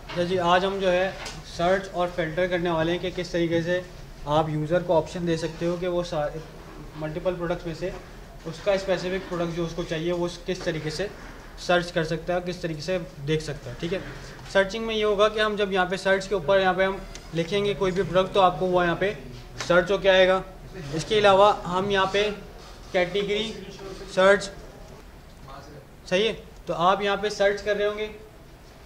तो जी आज हम जो है सर्च और फिल्टर करने वाले हैं कि किस तरीके से आप यूज़र को ऑप्शन दे सकते हो कि वो सारे मल्टीपल प्रोडक्ट्स में से उसका स्पेसिफिक प्रोडक्ट जो उसको चाहिए वो किस तरीके से सर्च कर सकता है, किस तरीके से देख सकता है। ठीक है, सर्चिंग में ये होगा कि हम जब यहाँ पे सर्च के ऊपर यहाँ पे हम लिखेंगे कोई भी प्रोडक्ट तो आपको वो यहाँ पे सर्च होके आएगा। इसके अलावा हम यहाँ पे कैटेगरी सर्च, सही है, तो आप यहाँ पे सर्च कर रहे होंगे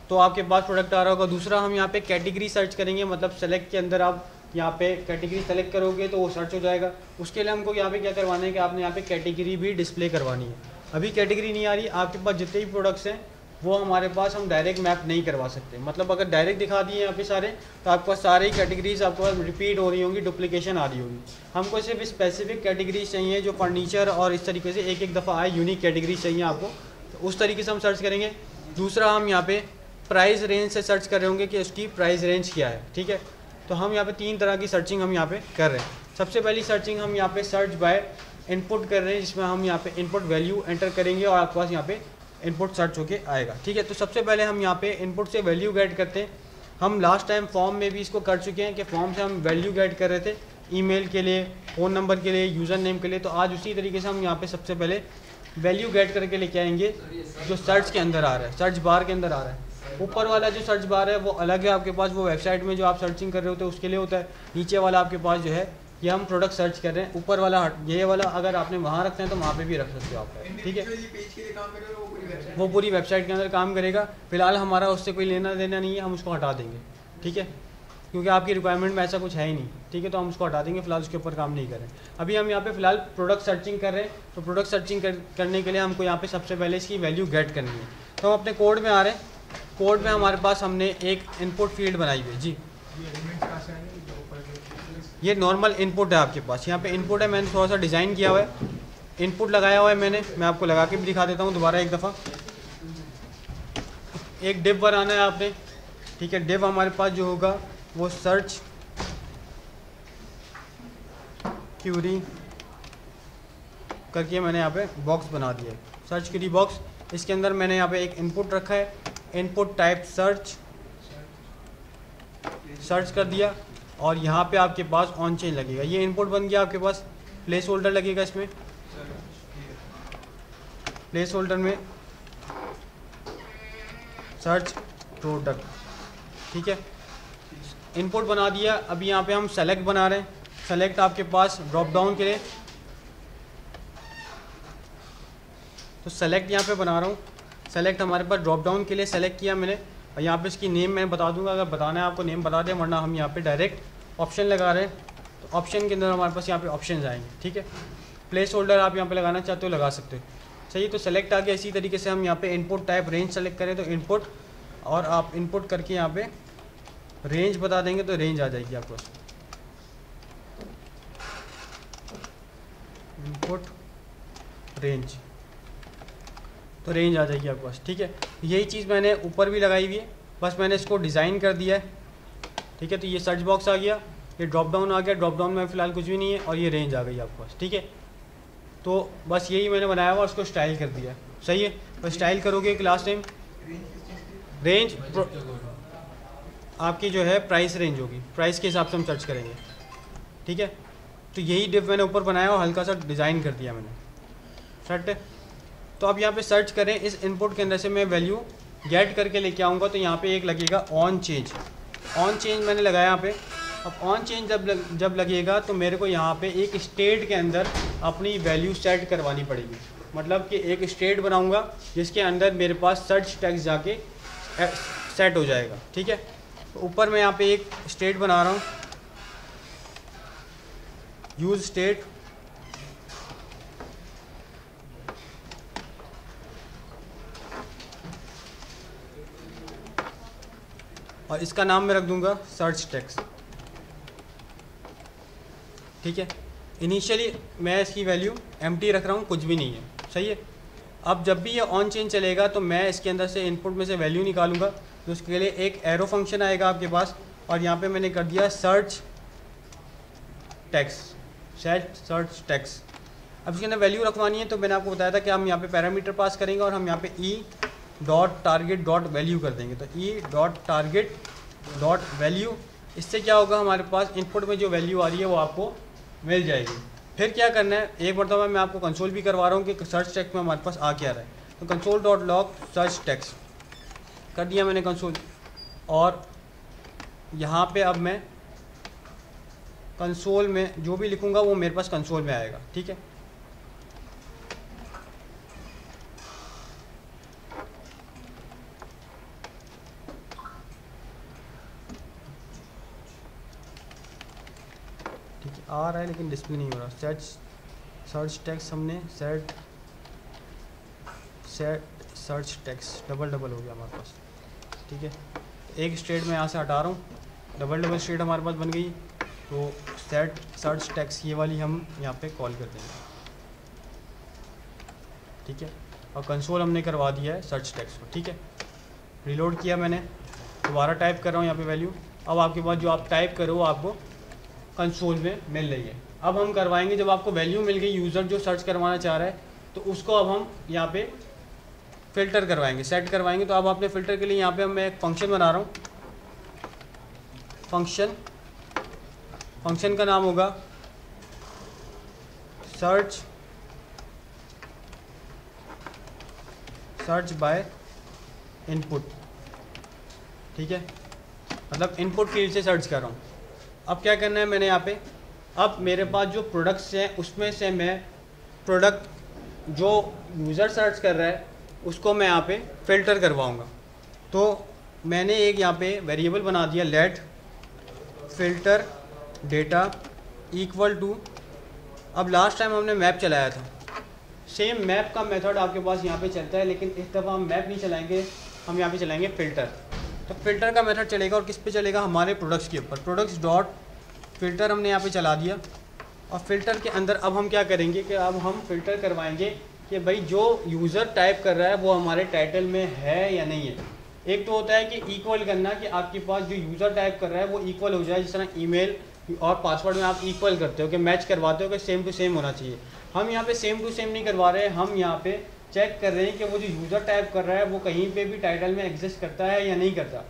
तो आपके पास प्रोडक्ट आ रहा होगा। दूसरा हम यहाँ पे कैटेगरी सर्च करेंगे, मतलब सेलेक्ट के अंदर आप यहाँ पे कैटेगरी सेलेक्ट करोगे तो वो सर्च हो जाएगा। उसके लिए हमको यहाँ पे क्या करवाना है कि आपने यहाँ पे कैटेगरी भी डिस्प्ले करवानी है। अभी कैटेगरी नहीं आ रही, आपके पास जितने भी प्रोडक्ट्स हैं वो हमारे पास हम डायरेक्ट मैप नहीं करवा सकते। मतलब अगर डायरेक्ट दिखा दिए यहाँ पे सारे तो आपके पास सारे कैटेगरीज आपके पास रिपीट हो रही होंगी, डुप्लीकेशन आ रही होगी। हमको सिर्फ स्पेसिफिक कैटेगरीज चाहिए जो फर्नीचर और इस तरीके से एक एक दफ़ा आए, यूनिक कैटेगरीज चाहिए आपको, तो उस तरीके से हम सर्च करेंगे। दूसरा हम यहाँ पे प्राइस रेंज से सर्च कर रहे होंगे कि उसकी प्राइस रेंज क्या है। ठीक है, तो हम यहाँ पे 3 तरह की सर्चिंग हम यहाँ पे कर रहे हैं। सबसे पहली सर्चिंग हम यहाँ पे सर्च बाय इनपुट कर रहे हैं, जिसमें हम यहाँ पे इनपुट वैल्यू एंटर करेंगे और आपके पास यहाँ पे इनपुट सर्च होके आएगा। ठीक है, तो सबसे पहले हम यहाँ पे इनपुट से वैल्यू गेट करते हैं। हम लास्ट टाइम फॉर्म में भी इसको कर चुके हैं कि फॉर्म से हम वैल्यू गेट कर रहे थे ईमेल के लिए, फ़ोन नंबर के लिए, यूज़र नेम के लिए। तो आज उसी तरीके से हम यहाँ पे सबसे पहले वैल्यू गेट करके लेके आएंगे जो सर्च के अंदर आ रहा है, सर्च बार के अंदर आ रहा है। ऊपर वाला जो सर्च बार है वो अलग है आपके पास, वो वेबसाइट में जो आप सर्चिंग कर रहे होते हैं उसके लिए होता है। नीचे वाला आपके पास जो है ये हम प्रोडक्ट सर्च कर रहे हैं। ऊपर वाला ये वाला अगर आपने वहाँ रखना है तो वहाँ पे भी रख सकते हो आप। ठीक है, वो पूरी वेबसाइट के अंदर काम करेगा। फिलहाल हमारा उससे कोई लेना देना नहीं है, हम उसको हटा देंगे। ठीक है, क्योंकि आपकी रिक्वायरमेंट में ऐसा कुछ है ही नहीं। ठीक है, तो हम उसको हटा देंगे, फिलहाल उसके ऊपर काम नहीं करें। अभी हम यहाँ पे फिलहाल प्रोडक्ट सर्चिंग कर रहे हैं, तो प्रोडक्ट सर्चिंग करने के लिए हमको यहाँ पे सबसे पहले इसकी वैल्यू गेट करनी है। तो हम अपने कोड में आ रहे हैं। कोड में हमारे पास हमने एक इनपुट फील्ड बनाई हुई है जी। ये नॉर्मल इनपुट है आपके पास, यहाँ पे इनपुट है, मैंने थोड़ा सा डिज़ाइन किया हुआ है, इनपुट लगाया हुआ है मैं आपको लगा के भी दिखा देता हूँ दोबारा एक दफ़ा। एक डिव बनाना है आपने। ठीक है, डिव हमारे पास जो होगा वो सर्च क्यूरी करके मैंने यहाँ पे बॉक्स बना दिया है, सर्च क्यूरी बॉक्स। इसके अंदर मैंने यहाँ पे एक इनपुट रखा है, इनपुट टाइप सर्च कर दिया, और यहाँ पे आपके पास ऑन चेंज लगेगा। ये इनपुट बन गया आपके पास। प्लेस होल्डर लगेगा इसमें, प्लेस होल्डर में सर्च प्रोडक्ट। ठीक है, इनपुट बना दिया। अभी यहाँ पे हम सेलेक्ट बना रहे हैं। सेलेक्ट आपके पास ड्रॉप डाउन के लिए, तो सेलेक्ट यहाँ पे बना रहा हूँ। सेलेक्ट हमारे पास ड्रॉप डाउन के लिए सेलेक्ट किया मैंने, और यहाँ पे इसकी नेम मैं बता दूंगा, अगर बताना है आपको नेम बता दें, वरना हम यहाँ पे डायरेक्ट ऑप्शन लगा रहे हैं। तो ऑप्शन के अंदर हमारे पास यहाँ पे ऑप्शन आएंगे। ठीक है, प्लेस होल्डर आप यहाँ पे लगाना चाहते हो लगा सकते हो। सही, तो सेलेक्ट आ गया। इसी तरीके से हम यहाँ पे इनपुट टाइप रेंज सेलेक्ट करें तो इनपुट, और आप इनपुट करके यहाँ पे रेंज बता देंगे तो रेंज आ जाएगी आपको। इनपुट रेंज, तो रेंज आ जाएगी आपके पास। ठीक है, यही चीज़ मैंने ऊपर भी लगाई हुई है, बस मैंने इसको डिज़ाइन कर दिया है। ठीक है, तो ये सर्च बॉक्स आ गया, ये ड्रॉप डाउन आ गया, ड्रॉप डाउन में फ़िलहाल कुछ भी नहीं है, और ये रेंज आ गई आपके पास। ठीक है, तो बस यही मैंने बनाया हुआ, उसको स्टाइल कर दिया। सही है, तो स्टाइल करोगे क्लास टाइम रेंज आपकी जो है प्राइस रेंज होगी, प्राइस के हिसाब से हम सर्च करेंगे। ठीक है, तो यही डिव मैंने ऊपर बनाया और हल्का सा डिज़ाइन कर दिया मैंने। सेट है, तो अब यहाँ पे सर्च करें, इस इनपुट के अंदर से मैं वैल्यू गेट करके लेके आऊँगा, तो यहाँ पे एक लगेगा ऑन चेंज। ऑन चेंज मैंने लगाया यहाँ पे। अब ऑन चेंज जब लगेगा तो मेरे को यहाँ पे एक स्टेट के अंदर अपनी वैल्यू सेट करवानी पड़ेगी। मतलब कि एक स्टेट बनाऊँगा जिसके अंदर मेरे पास सर्च टैग्स जाके सेट हो जाएगा। ठीक है, तो ऊपर मैं यहाँ पे एक स्टेट बना रहा हूँ, यूज स्टेट, और इसका नाम मैं रख दूंगा सर्च टेक्स्ट। ठीक है, इनिशियली मैं इसकी वैल्यू एम्प्टी रख रहा हूँ, कुछ भी नहीं है। सही है, अब जब भी ये ऑन चेंज चलेगा तो मैं इसके अंदर से इनपुट में से वैल्यू निकालूंगा, तो उसके लिए एक एरो फंक्शन आएगा आपके पास, और यहाँ पे मैंने कर दिया सर्च टेक्स्ट, सर्च टेक्स्ट। अब इसके अंदर वैल्यू रखवानी है, तो मैंने आपको बताया था कि हम यहाँ पे पैरामीटर पास करेंगे और हम यहाँ पे ई डॉट टारगेट डॉट वैल्यू कर देंगे। तो ई डॉट टारगेट डॉट वैल्यू, इससे क्या होगा, हमारे पास इनपुट में जो वैल्यू आ रही है वो आपको मिल जाएगी। फिर क्या करना है, एक मरतबा मैं आपको कंसोल भी करवा रहा हूँ कि सर्च टेक्स्ट में हमारे पास आ क्या रहा है। तो console dot log search text कर दिया मैंने कंसोल, और यहाँ पे अब मैं कंसोल में जो भी लिखूँगा वो मेरे पास कंसोल में आएगा। ठीक है, आ रहा है लेकिन डिस्प्ले नहीं हो रहा। सर्च टेक्स्ट हमने सेट सर्च टेक्स्ट डबल हो गया हमारे पास। ठीक है, एक स्टेट में यहाँ से हटा रहा हूँ, डबल स्टेट हमारे पास बन गई। तो सेट सर्च टेक्स्ट ये वाली हम यहाँ पे कॉल कर देंगे। ठीक है, और कंसोल हमने करवा दिया है सर्च टेक्स्ट को। ठीक है, रिलोड किया मैंने, दोबारा टाइप कर रहा हूँ यहाँ पे वैल्यू। अब आपके पास जो आप टाइप करो वो आपको कंसोल में मिल रही है। अब हम करवाएंगे, जब आपको वैल्यू मिल गई, यूज़र जो सर्च करवाना चाह रहा है, तो उसको अब हम यहाँ पे फ़िल्टर करवाएंगे, सेट करवाएंगे। तो अब आपने फ़िल्टर के लिए यहाँ पे मैं एक फंक्शन बना रहा हूँ। फंक्शन का नाम होगा सर्च बाय इनपुट। ठीक है, मतलब इनपुट फील्ड से सर्च कर रहा हूँ। अब क्या करना है मैंने यहाँ पे, अब मेरे पास जो प्रोडक्ट्स हैं उसमें से मैं प्रोडक्ट जो यूज़र सर्च कर रहा है उसको मैं यहाँ पे फ़िल्टर करवाऊँगा। तो मैंने एक यहाँ पे वेरिएबल बना दिया, let filter data equal to, अब लास्ट टाइम हमने मैप चलाया था, सेम मैप का मेथड आपके पास यहाँ पे चलता है, लेकिन इस दफ़ा हम मैप नहीं चलाएंगे, हम यहाँ पे चलाएंगे फ़िल्टर। तो फ़िल्टर का मेथड चलेगा और किस पे चलेगा, हमारे प्रोडक्ट्स के ऊपर। प्रोडक्ट्स डॉट फ़िल्टर हमने यहाँ पे चला दिया, और फ़िल्टर के अंदर अब हम क्या करेंगे कि अब हम फ़िल्टर करवाएंगे कि भाई जो यूज़र टाइप कर रहा है वो हमारे टाइटल में है या नहीं है। एक तो होता है कि इक्वल करना, कि आपके पास जो यूज़र टाइप कर रहा है वो इक्वल हो जाए, जिस तरह ईमेल और पासवर्ड में आप इक्वल करते हो कि मैच करवाते हो कि सेम टू सेम होना चाहिए। हम यहाँ पे सेम टू सेम नहीं करवा रहे हैं, हम यहाँ पे चेक कर रहे हैं कि वो जो यूज़र टाइप कर रहा है वो कहीं पे भी टाइटल में एग्जिस्ट करता है या नहीं करता।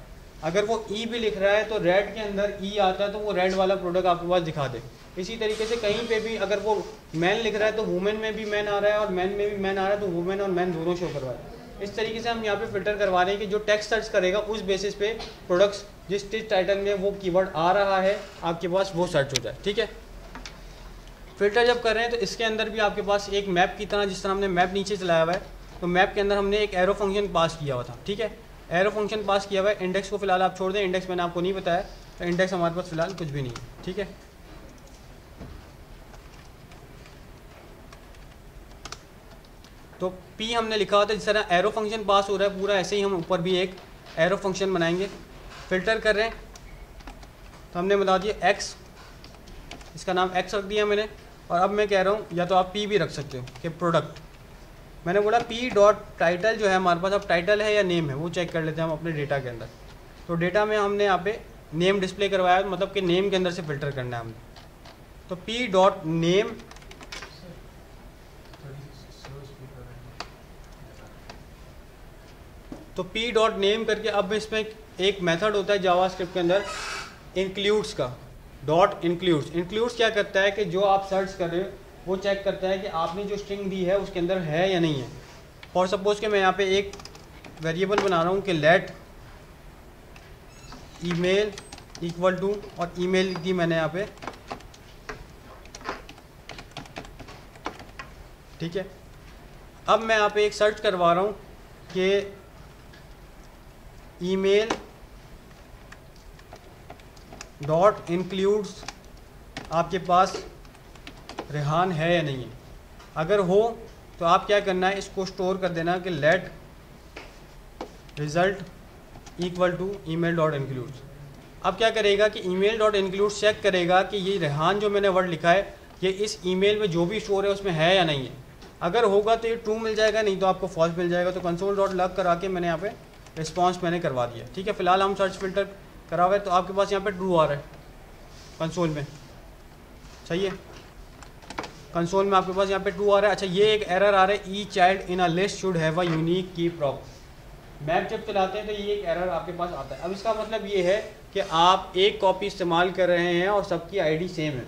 अगर वो ई भी लिख रहा है तो रेड के अंदर ई आता है तो वो रेड वाला प्रोडक्ट आपके पास दिखा दे। इसी तरीके से कहीं पे भी अगर वो मैन लिख रहा है तो वुमेन में भी मैन आ रहा है और मैन में भी मैन आ रहा है तो वुमेन और मैन दोनों शो करवा रहे हैं। इस तरीके से हम यहाँ पे फ़िल्टर करवा रहे हैं कि जो टेक्स्ट सर्च करेगा उस बेसिस पे प्रोडक्ट्स जिस टाइटल में वो कीवर्ड आ रहा है आपके पास वो सर्च हो जाए। ठीक है, फ़िल्टर जब कर रहे हैं तो इसके अंदर भी आपके पास एक मैप की तरह, जिस तरह हमने मैप नीचे चलाया हुआ है, तो मैप के अंदर हमने एक एरो फंक्शन पास किया हुआ था। ठीक है, एरो फंक्शन पास किया हुआ है। इंडेक्स को फिलहाल आप छोड़ दें, इंडेक्स मैंने आपको नहीं बताया, तो इंडेक्स हमारे पास फिलहाल कुछ भी नहीं है। ठीक है, तो पी हमने लिखा हुआ था, जिस तरह एरो फंक्शन पास हो रहा है पूरा, ऐसे ही हम ऊपर भी एक एरो फंक्शन बनाएंगे। फ़िल्टर कर रहे हैं तो हमने बता दिया एक्स, इसका नाम एक्स रख दिया मैंने। और अब मैं कह रहा हूँ, या तो आप पी भी रख सकते हो कि प्रोडक्ट, मैंने बोला पी डॉट टाइटल जो है हमारे पास, अब टाइटल है या नेम है वो चेक कर लेते हैं हम अपने डेटा के अंदर। तो डेटा में हमने यहाँ पे नेम डिस्प्ले करवाया, मतलब कि नेम के अंदर से फ़िल्टर करना है हमने। तो पी डॉट नेम, तो पी डॉट नेम करके अब इसमें एक मेथड होता है जावास्क्रिप्ट के अंदर इंक्लूड्स का, डॉट इंक्लूड्स क्या करता है कि जो आप सर्च कर रहे हो वो चेक करता है कि आपने जो स्ट्रिंग दी है उसके अंदर है या नहीं है। फॉर सपोज के मैं यहाँ पे एक वेरिएबल बना रहा हूँ कि लेट ईमेल इक्वल टू, और ईमेल लिख दी मैंने यहाँ पे। ठीक है, अब मैं यहाँ पे एक सर्च करवा रहा हूँ कि ईमेल डॉट इंक्लूड्स आपके पास रेहान है या नहीं है। अगर हो तो आप क्या करना है, इसको स्टोर कर देना कि let result equal to email dot includes. अब क्या करेगा कि ईमेल डॉट इंक्लूड्स चेक करेगा कि ये रेहान जो मैंने वर्ड लिखा है ये इस ईमेल में जो भी स्टोर है उसमें है या नहीं है। अगर होगा तो ये ट्रू मिल जाएगा, नहीं तो आपको फॉल्स मिल जाएगा। तो कंसोल डॉट लॉग करा के मैंने यहाँ पे रिस्पॉन्स मैंने करवा दिया। ठीक है, फिलहाल हम सर्च फिल्टर करा हुआ है तो आपके पास यहाँ पे ट्रू आ रहा है कंसोल में, सही है। कंसोल में आपके पास यहाँ पे ट्रू आ रहा है। अच्छा, ये एक एरर आ रहा है, e child in a list should have a unique key prop. Map जब चलाते हैं तो ये एक एरर आपके पास आता है। अब इसका मतलब ये है कि आप एक कॉपी इस्तेमाल कर रहे हैं और सबकी आईडी सेम है,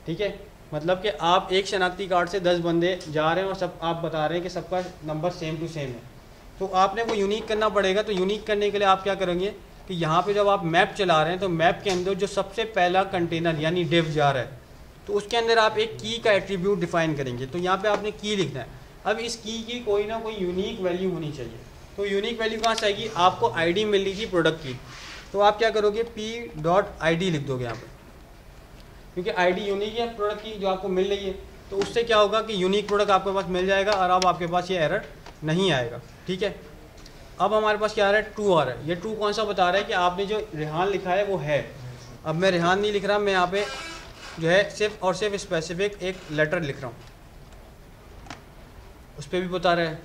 ठीक है। मतलब कि आप एक शनाख्ती कार्ड से 10 बंदे जा रहे हैं और सब आप बता रहे हैं कि सबका नंबर सेम टू सेम है, तो आपने वो यूनिक करना पड़ेगा। तो यूनिक करने के लिए आप क्या करेंगे कि यहाँ पे जब आप मैप चला रहे हैं तो मैप के अंदर जो सबसे पहला कंटेनर यानी डिव जा रहा है तो उसके अंदर आप एक की का एट्रीब्यूट डिफाइन करेंगे। तो यहाँ पे आपने की लिखना है। अब इस की कोई ना कोई यूनिक वैल्यू होनी चाहिए। तो यूनिक वैल्यू कहाँ से आएगी? आपको आईडी मिल रही थी प्रोडक्ट की, तो आप क्या करोगे p.id लिख दोगे यहाँ पर, क्योंकि आईडी यूनिक है प्रोडक्ट की जो आपको मिल रही है। तो उससे क्या होगा कि यूनिक प्रोडक्ट आपके पास मिल जाएगा और अब आपके पास ये एरर नहीं आएगा, ठीक है। अब हमारे पास क्या आ रहा है? ट्रू आ रहा है। ये ट्रू कौन सा बता रहा है कि आपने जो रेहान लिखा है वो है। अब मैं रेहान नहीं लिख रहा, मैं यहाँ पे जो है सिर्फ और सिर्फ स्पेसिफिक एक लेटर लिख रहा हूँ, उस पर भी बता रहा है।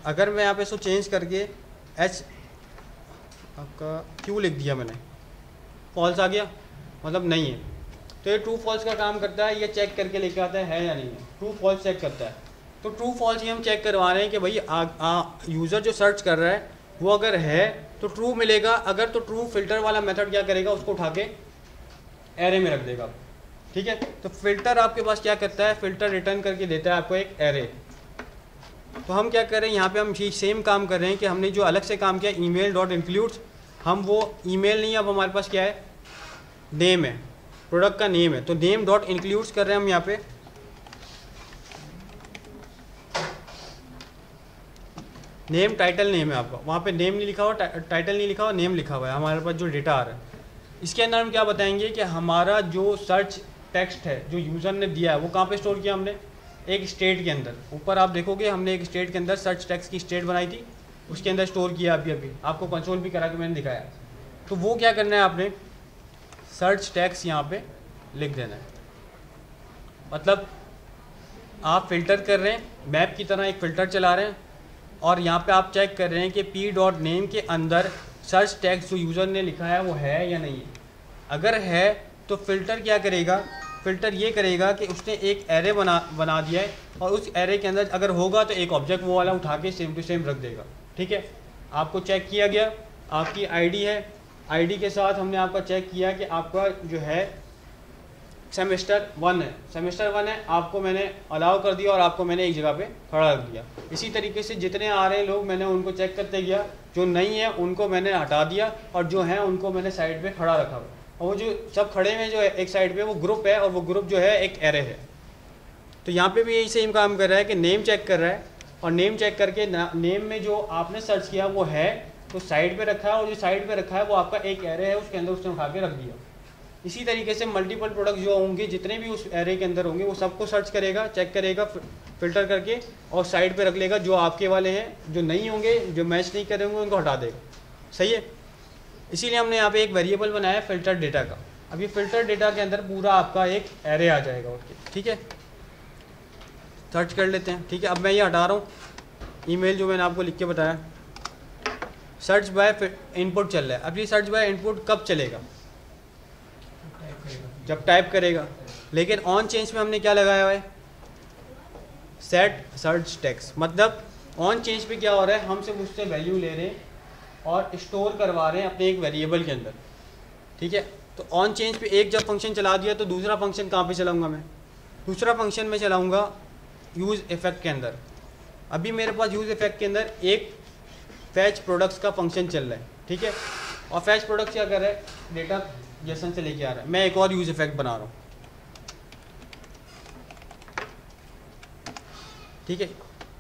अगर मैं यहाँ पे इसको चेंज करके एच आपका क्यू लिख दिया मैंने, फॉल्स आ गया, मतलब नहीं है। तो ये ट्रू फॉल्स का काम करता है, ये चेक करके लेके आता है या नहीं है, ट्रू फॉल्स चेक करता है। तो ट्रू फॉल्स ही हम चेक करवा रहे हैं कि भाई यूज़र जो सर्च कर रहा है वो अगर है तो ट्रू मिलेगा, अगर तो ट्रू फिल्टर वाला मेथड क्या करेगा, उसको उठा के एरे में रख देगा, ठीक है। तो फिल्टर आपके पास क्या करता है, फिल्टर रिटर्न करके देता है आपको एक एरे। तो हम क्या कर रहे हैं यहाँ पे, हम सेम काम कर रहे हैं कि हमने जो अलग से काम किया email.includes, हम वो ईमेल नहीं, अब हमारे पास क्या है, नेम है, प्रोडक्ट का नेम है। तो name.includes कर रहे हैं हम यहाँ पे। नेम टाइटल नेम है आपका, वहाँ पे नेम नहीं लिखा हुआ, टाइटल नहीं लिखा हुआ, नेम लिखा हुआ है हमारे पास जो डेटा आ रहा है। इसके अंदर हम क्या बताएंगे कि हमारा जो सर्च टेक्स्ट है जो यूज़र ने दिया है वो कहाँ पे स्टोर किया हमने, एक स्टेट के अंदर। ऊपर आप देखोगे हमने एक स्टेट के अंदर सर्च टेक्स्ट की स्टेट बनाई थी, उसके अंदर स्टोर किया अभी आपको कंसोल भी करा के मैंने दिखाया। तो वो क्या करना है आपने, सर्च टेक्स्ट यहाँ पे लिख देना है। मतलब आप फिल्टर कर रहे हैं, मैप की तरह एक फ़िल्टर चला रहे हैं और यहाँ पे आप चेक कर रहे हैं कि p.name के अंदर सर्च टेक्स्ट जो यूज़र ने लिखा है वो है या नहीं है। अगर है तो फ़िल्टर क्या करेगा, फ़िल्टर ये करेगा कि उसने एक एरे बना दिया है और उस एरे के अंदर अगर होगा तो एक ऑब्जेक्ट वो वाला उठा के सेम टू सेम रख देगा, ठीक है। आपको चेक किया गया, आपकी आईडी है, आईडी के साथ हमने आपका चेक किया कि आपका जो है सेमेस्टर 1 है, सेमेस्टर 1 है, आपको मैंने अलाउ कर दिया और आपको मैंने एक जगह पे खड़ा रख दिया। इसी तरीके से जितने आ रहे हैं लोग मैंने उनको चेक करते गया, जो नहीं है उनको मैंने हटा दिया और जो हैं उनको मैंने साइड पे खड़ा रखा हुआ। और वो जो सब खड़े हैं जो है एक साइड पे, वो ग्रुप है और वो ग्रुप जो है एक एरे है। तो यहाँ पे भी यही सेम काम कर रहा है कि नेम चेक कर रहा है और नेम चेक करके नेम में जो आपने सर्च किया वो है तो साइड पे रखा है, और जो साइड पे रखा है वो आपका एक एरे है, उसके अंदर उसने उठा के रख दिया। इसी तरीके से मल्टीपल प्रोडक्ट जो होंगे जितने भी उस एरे के अंदर होंगे वो सबको सर्च करेगा, चेक करेगा फिल्टर करके और साइड पे रख लेगा। जो आपके वाले हैं जो नहीं होंगे, जो मैच नहीं कर रहे होंगे, उनको हटा देगा। सही है। इसीलिए हमने यहाँ पे एक वेरिएबल बनाया फिल्टर डेटा का। अब ये फिल्टर डेटा के अंदर पूरा आपका एक एरे आ जाएगा उसके, ठीक है। सर्च कर लेते हैं, ठीक है। अब मैं ये हटा रहा हूँ ईमेल जो मैंने आपको लिख के बताया। सर्च बाय इनपुट चल रहा है। अब ये सर्च बाय इनपुट कब चलेगा, जब टाइप करेगा। लेकिन ऑन चेंज में हमने क्या लगाया हुआ है, सेट सर्च टेक्स्ट। मतलब ऑन चेंज पे क्या हो रहा है, हम सिर्फ उससे वैल्यू ले रहे हैं और स्टोर करवा रहे हैं अपने एक वेरिएबल के अंदर, ठीक है। तो ऑन चेंज पे एक जब फंक्शन चला दिया तो दूसरा फंक्शन कहाँ पे चलाऊंगा मैं, दूसरा फंक्शन में चलाऊंगा यूज़ इफेक्ट के अंदर। अभी मेरे पास यूज़ इफेक्ट के अंदर एक फैच प्रोडक्ट्स का फंक्शन चल रहा है, ठीक है। और फैच प्रोडक्ट्स क्या कर रहा है, डेटा जेसन से लेके आ रहा है। मैं एक और यूज़ इफेक्ट बना रहा हूँ, ठीक है।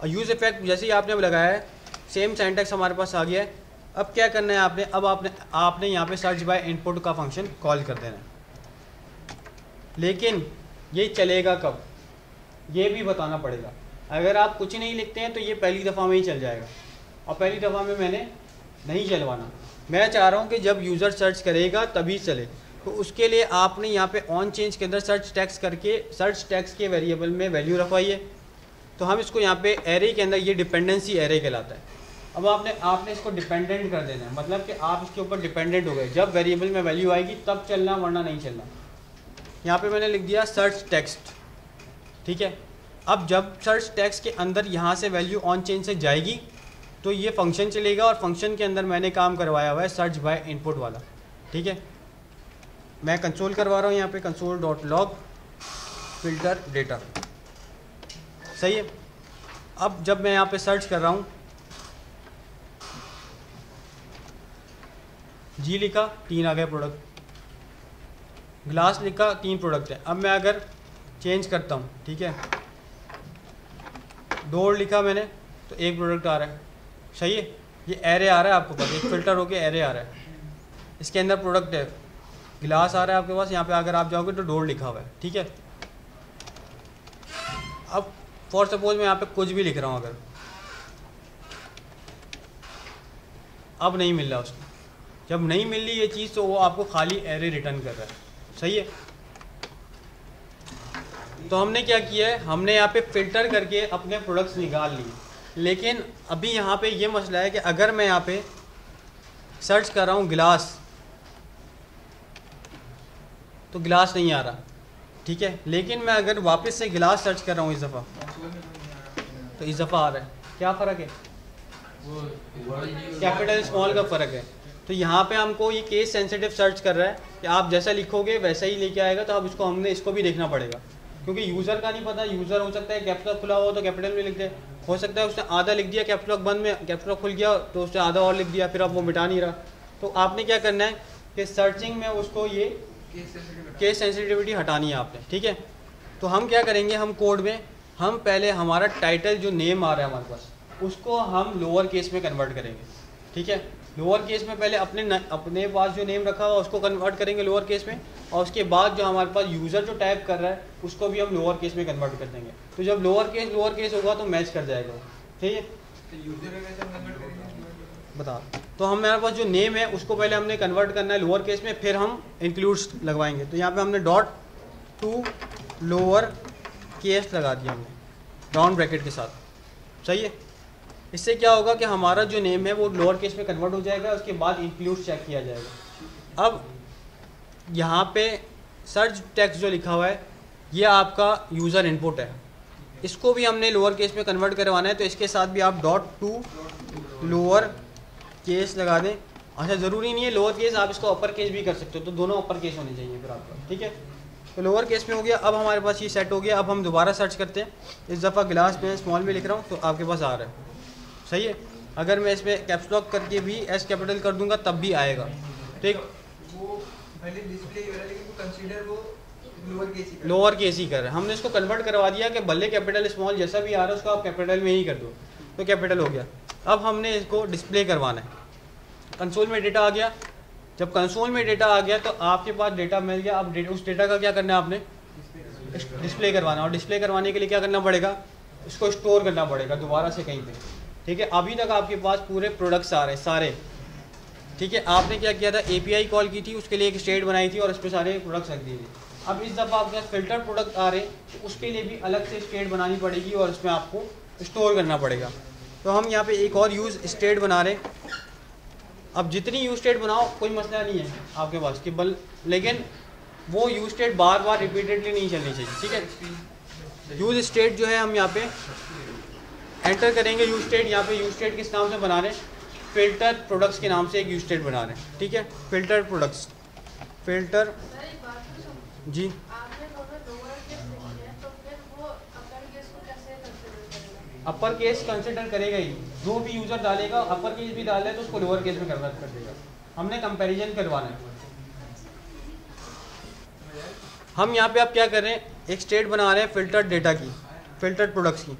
और यूज़ इफेक्ट जैसे ही आपने लगाया है सेम सिंटैक्स हमारे पास आ गया है। अब क्या करना है आपने, अब आपने यहाँ पे सर्च बाय इनपुट का फंक्शन कॉल कर देना है। लेकिन ये चलेगा कब, ये भी बताना पड़ेगा। अगर आप कुछ नहीं लिखते हैं तो ये पहली दफ़ा में ही चल जाएगा, और पहली दफ़ा में मैंने नहीं चलवाना। मैं चाह रहा हूँ कि जब यूज़र सर्च करेगा तभी चले। तो उसके लिए आपने यहाँ पे ऑन चेंज के अंदर सर्च टेक्स्ट करके सर्च टेक्स्ट के वेरिएबल में वैल्यू रखवाइए। तो हम इसको यहाँ पे एरे के अंदर, ये डिपेंडेंसी एरे कहलाता है। अब आपने इसको डिपेंडेंट कर देना है, मतलब कि आप इसके ऊपर डिपेंडेंट हो गए। जब वेरिएबल में वैल्यू आएगी तब चलना, वरना नहीं चलना। यहाँ पे मैंने लिख दिया सर्च टेक्स्ट, ठीक है। अब जब सर्च टेक्स्ट के अंदर यहाँ से वैल्यू ऑन चेंज से जाएगी तो ये फंक्शन चलेगा और फंक्शन के अंदर मैंने काम करवाया हुआ है सर्च बाय इनपुट वाला। ठीक है, मैं कंसोल करवा रहा हूँ यहाँ पे, console dot log filter data. सही है। अब जब मैं यहाँ पे सर्च कर रहा हूँ, जी लिखा 3 आ गए प्रोडक्ट, ग्लास लिखा 3 प्रोडक्ट है। अब मैं अगर चेंज करता हूँ, ठीक है, डोर लिखा मैंने तो 1 प्रोडक्ट आ रहा है। सही है, ये एरे आ रहा है आपको पास, एक फ़िल्टर होके एरे आ रहा है, इसके अंदर प्रोडक्ट है, गिलास आ रहा है आपके पास। यहाँ पे अगर आप जाओगे तो डोर लिखा हुआ है। ठीक है, अब फॉर सपोज मैं यहाँ पे कुछ भी लिख रहा हूँ, अगर अब नहीं मिल रहा उसको, जब नहीं मिल रही ये चीज़ तो वो आपको खाली एरे रिटर्न कर रहा है। सही है, तो हमने क्या किया है, हमने यहाँ पे फ़िल्टर करके अपने प्रोडक्ट्स निकाल लिए। लेकिन अभी यहाँ पे ये मसला है कि अगर मैं यहाँ पे सर्च कर रहा हूँ गिलास, तो गिलास नहीं आ रहा। ठीक है, लेकिन मैं अगर वापस से गिलास सर्च कर रहा हूँ इस दफ़ा, तो इस दफ़ा आ रहा है। क्या फ़र्क है, कैपिटल स्मॉल का फ़र्क है। तो यहाँ पे हमको ये केस सेंसिटिव सर्च कर रहा है कि आप जैसा लिखोगे वैसा ही लेके आएगा। तो अब हमने इसको भी देखना पड़ेगा, क्योंकि यूज़र का नहीं पता। यूज़र हो सकता है कैप्स लॉक खुला हो तो कैपिटल में लिख दे, हो सकता है उसने आधा लिख दिया, कैप्स लॉक बंद में कैप्स लॉक खुल गया तो उसने आधा और लिख दिया, फिर अब वो मिटा नहीं रहा। तो आपने क्या करना है कि सर्चिंग में उसको ये केस सेंसिटिविटी हटानी है आपने। ठीक है, तो हम क्या करेंगे, हम कोड में हम पहले हमारा टाइटल जो नेम आ रहा है हमारे पास, उसको हम लोअर केस में कन्वर्ट करेंगे। ठीक है, लोअर केस में पहले अपने पास जो नेम रखा हुआ उसको कन्वर्ट करेंगे लोअर केस में, और उसके बाद जो हमारे पास यूज़र जो टाइप कर रहा है उसको भी हम लोअर केस में कन्वर्ट कर देंगे। तो जब लोअर केस होगा तो मैच कर जाएगा। ठीक है, बता, तो हमारे पास जो नेम है उसको पहले हमने कन्वर्ट करना है लोअर केस में, फिर हम इंक्लूड्स लगवाएंगे। तो यहाँ पे हमने डॉट टू लोअर केस लगा दिया हमने राउंड ब्रैकेट के साथ। सही है, इससे क्या होगा कि हमारा जो नेम है वो लोअर केस में कन्वर्ट हो जाएगा, उसके बाद इंक्लूड्स चेक किया जाएगा। अब यहाँ पे सर्च टेक्स्ट जो लिखा हुआ है ये आपका यूज़र इनपुट है, इसको भी हमने लोअर केस में कन्वर्ट करवाना है। तो इसके साथ भी आप डॉट टू लोअर केस लगा दें। अच्छा, ज़रूरी नहीं है लोअर केस, आप इसको अपर केस भी कर सकते हो, तो दोनों अपर केस होने चाहिए फिर आपका। ठीक है, तो लोअर केस में हो गया। अब हमारे पास ये सेट हो गया। अब हम दोबारा सर्च करते हैं, इस दफ़ा गिलास में स्मॉल में लिख रहा हूँ तो आपके पास आ रहा है। सही है, अगर मैं इसमें कैप्स लॉक करके भी एस कैपिटल कर दूंगा तब भी आएगा। ठीक, वो पहले डिस्प्ले हो रहा है लेकिन वो कंसीडर वो लोअर केस ही कर रहा है। हमने इसको कन्वर्ट करवा दिया कि भले कैपिटल स्मॉल जैसा भी आ रहा है उसको आप कैपिटल में ही कर दो, तो कैपिटल हो गया। अब हमने इसको डिस्प्ले करवाना है। कंसोल में डेटा आ गया। जब कंसोल में डेटा आ गया तो आपके पास डेटा मिल गया। अब उस डेटा का क्या करना है, आपने डिस्प्ले करवाना। और डिस्प्ले करवाने के लिए क्या करना पड़ेगा, इसको स्टोर करना पड़ेगा दोबारा से कहीं पे। ठीक है, अभी तक आपके पास पूरे प्रोडक्ट्स आ रहे सारे। ठीक है, आपने क्या किया था, एपीआई कॉल की थी, उसके लिए एक स्टेट बनाई थी और उस पर सारे प्रोडक्ट्स रख दिए थे। अब इस दफ़ा आपके पास फिल्टर प्रोडक्ट आ रहे तो उसके लिए भी अलग से स्टेट बनानी पड़ेगी और उसमें आपको स्टोर करना पड़ेगा। तो हम यहाँ पे एक और यूज़ स्टेट बना रहे। अब जितनी यूज स्टेट बनाओ कोई मसला नहीं है आपके पास कि लेकिन वो यूज स्टेट बार बार रिपीटेडली नहीं चलनी चाहिए। ठीक है, यूज स्टेट जो है हम यहाँ पे एंटर करेंगे। यूज स्टेट यहाँ पे यूज स्टेट किस नाम से बना रहे हैं, फिल्टर प्रोडक्ट्स के नाम से एक यूज स्टेट बना रहे हैं। ठीक है, फिल्टर प्रोडक्ट्स, फिल्टर जी। अपर केस कंसिडर करेगा ही, जो भी यूज़र डालेगा अपर केस भी डाले तो उसको लोअर केस में कन्वर्ट कर देगा। हमने कंपैरिजन करवाना है। हम यहाँ पे आप क्या कर रहे हैं, एक स्टेट बना रहे हैं फिल्टर डेटा की, फिल्टर प्रोडक्ट्स की।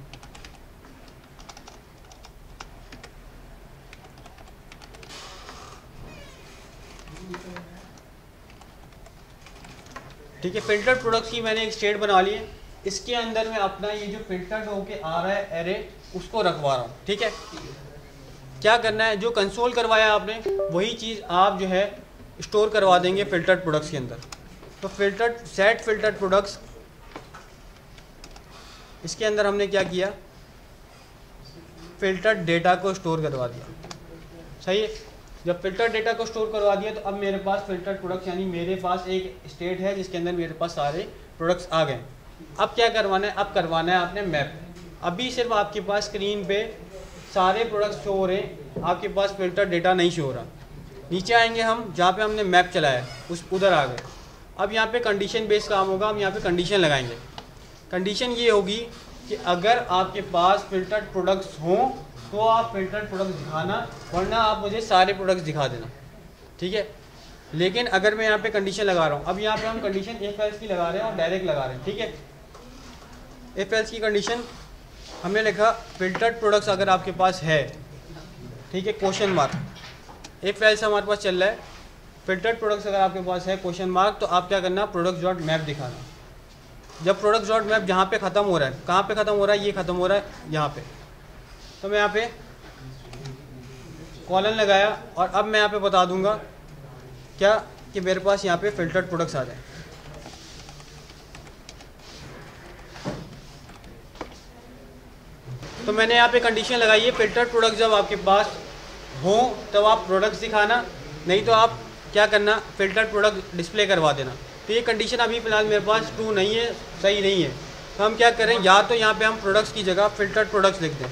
ठीक है, फिल्टर प्रोडक्ट्स की मैंने एक स्टेट बना ली है। इसके अंदर मैं अपना ये जो फिल्टर्ड होके आ रहा है एरे उसको रखवा रहा हूँ। ठीक है, क्या करना है, जो कंसोल करवाया आपने वही चीज़ आप जो है स्टोर करवा देंगे फिल्टर्ड प्रोडक्ट्स के अंदर। तो फिल्टर्ड सेट फिल्टर्ड प्रोडक्ट्स, इसके अंदर हमने क्या किया, फिल्टर्ड डेटा को स्टोर करवा दिया। सही है, जब फिल्टर डेटा को स्टोर करवा दिया तो अब मेरे पास फिल्टर्ड प्रोडक्ट्स यानी मेरे पास एक स्टेट है जिसके अंदर मेरे पास सारे प्रोडक्ट्स आ गए। अब क्या करवाना है, अब करवाना है आपने मैप। अभी सिर्फ आपके पास स्क्रीन पे सारे प्रोडक्ट्स शो हो रहे हैं, आपके पास फ़िल्टर डेटा नहीं शो हो रहा। नीचे आएंगे हम जहाँ पे हमने मैप चलाया उस उधर आ गए। अब यहाँ पे कंडीशन बेस्ड काम होगा, हम यहाँ पे कंडीशन लगाएंगे। कंडीशन ये होगी कि अगर आपके पास फ़िल्टर्ड प्रोडक्ट्स हों तो आप फ़िल्टर्ड प्रोडक्ट्स दिखाना, वरना आप मुझे सारे प्रोडक्ट्स दिखा देना, ठीक है। लेकिन अगर मैं यहाँ पे कंडीशन लगा रहा हूँ, अब यहाँ पे हम कंडीशन इफ एल्स की लगा रहे हैं और डायरेक्ट लगा रहे हैं, ठीक है। इफ एल्स की कंडीशन हमने लिखा फ़िल्टर्ड प्रोडक्ट्स अगर आपके पास है, ठीक है, क्वेश्चन मार्क। इफ एल्स हमारे पास चल रहा है, फ़िल्टर्ड प्रोडक्ट्स अगर आपके पास है क्वेश्चन मार्क, तो आप क्या करना, प्रोडक्ट्स डॉट मैप दिखाना। जब प्रोडक्ट्स डॉट मैप जहाँ पे ख़त्म हो रहा है, कहाँ पे ख़त्म हो रहा है, ये ख़त्म हो रहा है यहाँ पे, तो मैं यहाँ पे कॉलन लगाया और अब मैं यहाँ पे बता दूंगा क्या कि मेरे पास यहाँ पे फ़िल्टर्ड प्रोडक्ट्स आ जाए। तो मैंने यहाँ पे कंडीशन लगाई है फ़िल्टर्ड प्रोडक्ट्स जब आपके पास हों तब आप प्रोडक्ट्स दिखाना, नहीं तो आप क्या करना, फ़िल्टर्ड प्रोडक्ट डिस्प्ले करवा देना। तो ये कंडीशन अभी फ़िलहाल मेरे पास ट्रू नहीं है, सही नहीं है। तो हम क्या करें, या तो यहाँ पे हम प्रोडक्ट्स की जगह फ़िल्टर्ड प्रोडक्ट्स लिख दें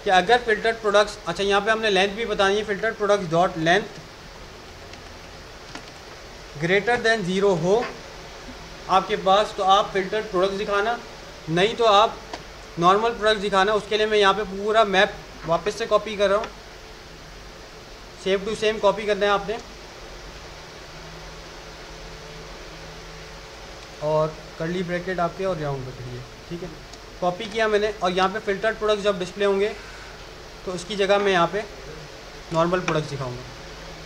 कि अगर फ़िल्टर्ड प्रोडक्ट्स, अच्छा यहाँ पे हमने लेंथ भी बतानी है, filtered products dot length greater than 0 हो आपके पास, तो आप फ़िल्टर्ड प्रोडक्ट्स दिखाना, नहीं तो आप नॉर्मल प्रोडक्ट्स दिखाना। उसके लिए मैं यहाँ पे पूरा मैप वापस से कॉपी कर रहा हूँ, सेम टू सेम कॉपी करना है आपने, और कर्ली ब्रैकेट आपके और राउंड ब्रैकेट ये, ठीक है, कॉपी किया मैंने। और यहाँ पे फ़िल्टर्ड प्रोडक्ट्स जब डिस्प्ले होंगे तो उसकी जगह मैं यहाँ पे नॉर्मल प्रोडक्ट्स दिखाऊंगा।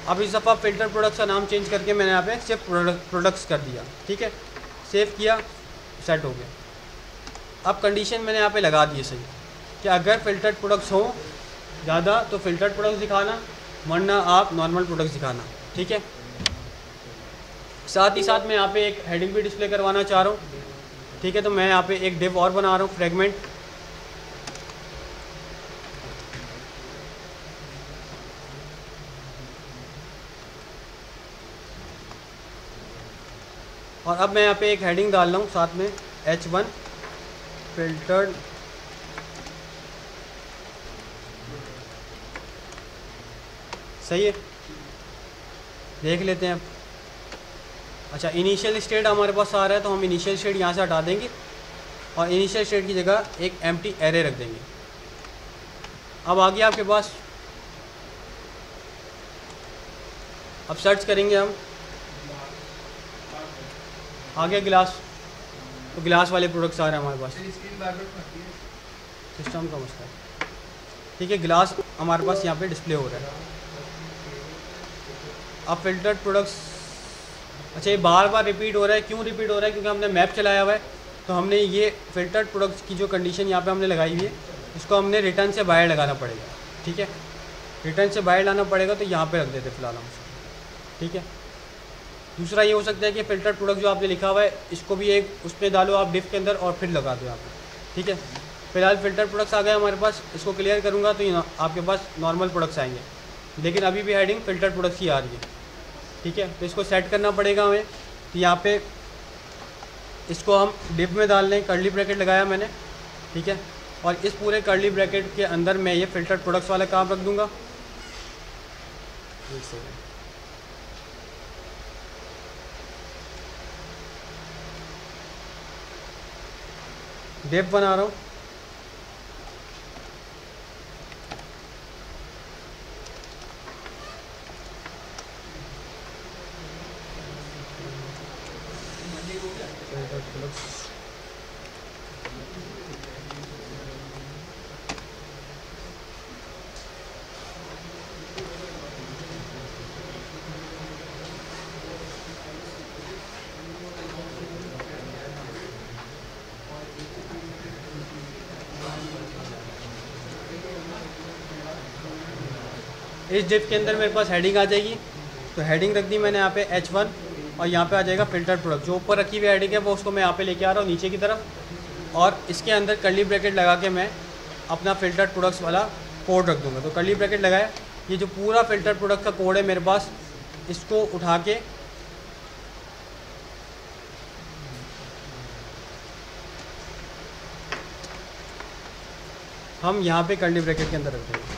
अब इस दफ़ा फ़िल्टर प्रोडक्ट्स का नाम चेंज करके मैंने यहाँ पे सिर्फ प्रोडक्ट्स कर दिया, ठीक है, सेव किया, सेट हो गया। अब कंडीशन मैंने यहाँ पे लगा दी है सही कि अगर फ़िल्टर्ड प्रोडक्ट्स हों ज़्यादा तो फ़िल्टर्ड प्रोडक्ट्स दिखाना, वरना आप नॉर्मल प्रोडक्ट्स दिखाना, ठीक है। साथ ही साथ मैं यहाँ पे एक हेडिंग भी डिस्प्ले करवाना चाह रहा हूँ, ठीक है। तो मैं यहाँ पे एक डिव और बना रहा हूँ, फ्रेगमेंट, और अब मैं यहाँ पे एक हेडिंग डाल रहा हूँ साथ में H1 फ़िल्टर्ड सही है, देख लेते हैं अब। अच्छा, इनिशियल स्टेट हमारे पास आ रहा है, तो हम इनिशियल स्टेट यहाँ से हटा देंगे और इनिशियल स्टेट की जगह एक एम्प्टी एरे रख देंगे। अब आगे आपके पास, अब सर्च करेंगे हम आगे ग्लास, तो ग्लास वाले प्रोडक्ट्स आ रहे हैं हमारे पास, सिस्टम का मसला है, ठीक है। ग्लास हमारे पास यहाँ पे डिस्प्ले हो रहा है। अब फ़िल्टर्ड प्रोडक्ट्स, अच्छा ये बार बार रिपीट हो रहा है, क्यों रिपीट हो रहा है, क्योंकि हमने मैप चलाया हुआ है। तो हमने ये फ़िल्टर्ड प्रोडक्ट्स की जो कंडीशन यहाँ पे हमने लगाई हुई है, इसको हमने रिटर्न से बाहर लगाना पड़ेगा, ठीक है। रिटर्न से बाहर लाना पड़ेगा, तो यहाँ पे रख देते फ़िलहाल हम, ठीक है। दूसरा ये हो सकता है कि फ़िल्टर्ड प्रोडक्ट जो आपने लिखा हुआ है इसको भी एक उसमें डालो आप डिफ के अंदर और फिर लगा दो यहाँ पे, ठीक है। फ़िलहाल फ़िल्टर्ड प्रोडक्ट्स आ गए हमारे पास, इसको क्लियर करूँगा तो आपके पास नॉर्मल प्रोडक्ट्स आएंगे, लेकिन अभी भी हेडिंग फ़िल्टर्ड प्रोडक्ट्स की आ रही है, ठीक है। तो इसको सेट करना पड़ेगा हमें। तो यहाँ पे इसको हम डिव में डाल लें, कर्ली ब्रैकेट लगाया मैंने, ठीक है। और इस पूरे कर्ली ब्रैकेट के अंदर मैं ये फ़िल्टर्ड प्रोडक्ट्स वाला काम रख दूँगा। डिव बना रहा हूँ, इस डिव के अंदर मेरे पास हेडिंग आ जाएगी। तो हेडिंग रख दी मैंने यहाँ पे H1 और यहाँ पे आ जाएगा फ़िल्टर प्रोडक्ट। जो ऊपर रखी हुई हेडिंग है वो उसको मैं यहाँ पे लेके आ रहा हूँ नीचे की तरफ, और इसके अंदर कर्ली ब्रैकेट लगा के मैं अपना फ़िल्टर प्रोडक्ट्स वाला कोड रख दूँगा। तो कर्ली ब्रैकेट लगाया, ये जो पूरा फ़िल्टर प्रोडक्ट का कोड है मेरे पास, इसको उठा के हम यहाँ पे कर्ली ब्रैकेट के अंदर रख देंगे।